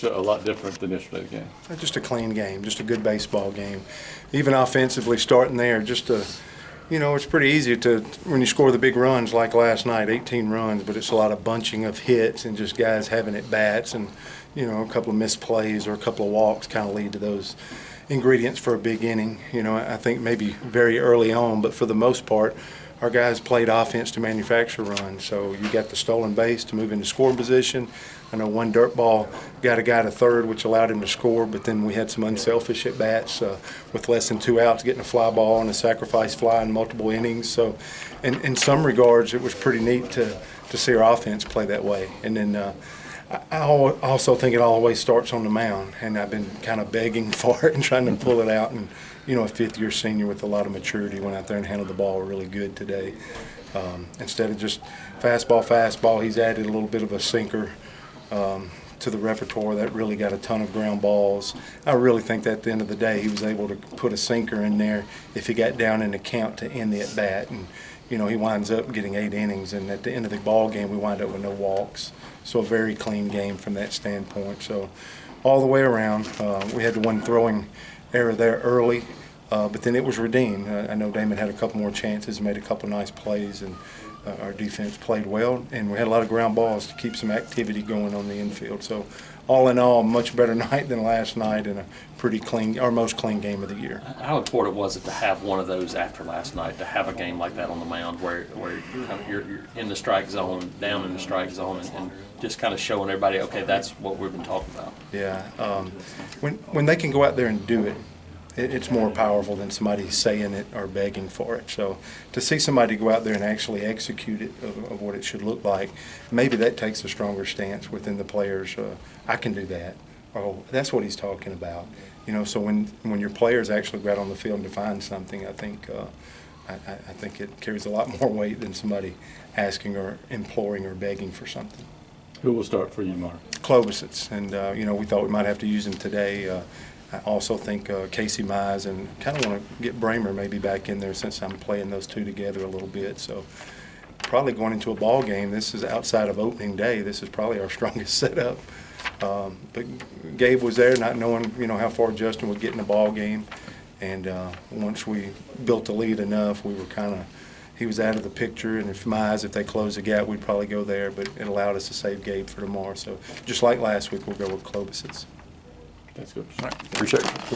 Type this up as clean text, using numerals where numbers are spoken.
looked a lot different than yesterday's game? Just a clean game, just a good baseball game. Even offensively, starting there, it's pretty easy when you score the big runs like last night, 18 runs, but it's a lot of bunching of hits and just guys having at bats, and a couple of missed plays or a couple of walks kind of lead to those ingredients for a big inning. I think maybe very early on, but for the most part, our guys played offense to manufacture runs. So you got the stolen base to move into scoring position. I know one dirt ball got a guy to third, which allowed him to score, but then we had some unselfish at bats with less than 2 outs, getting a fly ball and a sacrifice fly in multiple innings. So in some regards, it was pretty neat to see our offense play that way. And then I also think it always starts on the mound, and I've been kind of begging for it and trying to pull it out. And a fifth-year senior with a lot of maturity went out there and handled the ball really good today. Instead of just fastball, he's added a little bit of a sinker to the repertoire that really got a ton of ground balls. I really think that at the end of the day, he was able to put a sinker in there if he got down in the count to end the at-bat. And, he winds up getting 8 innings, and at the end of the ball game, we wind up with no walks. So a very clean game from that standpoint. So all the way around, we had the one throwing error there early, but then it was redeemed. I know Damon had a couple more chances, made a couple nice plays, and our defense played well, and we had a lot of ground balls to keep some activity going on the infield. So all in all, much better night than last night, and a pretty clean, our most clean game of the year. How important was it to have one of those after last night, to have a game like that on the mound where you're in the strike zone, down in the strike zone, and just kind of showing everybody, okay, that's what we've been talking about? Yeah. When they can go out there and do it, it's more powerful than somebody saying it or begging for it. So to see somebody go out there and actually execute it of what it should look like, maybe that takes a stronger stance within the players. I can do that. Oh, that's what he's talking about. So when your players actually go out on the field and define something, I think it carries a lot more weight than somebody asking or imploring or begging for something. Who will start for you, Mark? Klobusits, and we thought we might have to use him today. I also think Casey Mize, and kind of want to get Bramer maybe back in there since I'm playing those two together a little bit. So probably going into a ball game, this is outside of opening day, this is probably our strongest setup. But Gabe was there not knowing, how far Justin would get in the ball game. And once we built the lead enough, we were he was out of the picture, and if they close the gap, we'd probably go there, but it allowed us to save Gabe for tomorrow. So just like last week, we'll go with Klobusits. That's good. All right. Appreciate it.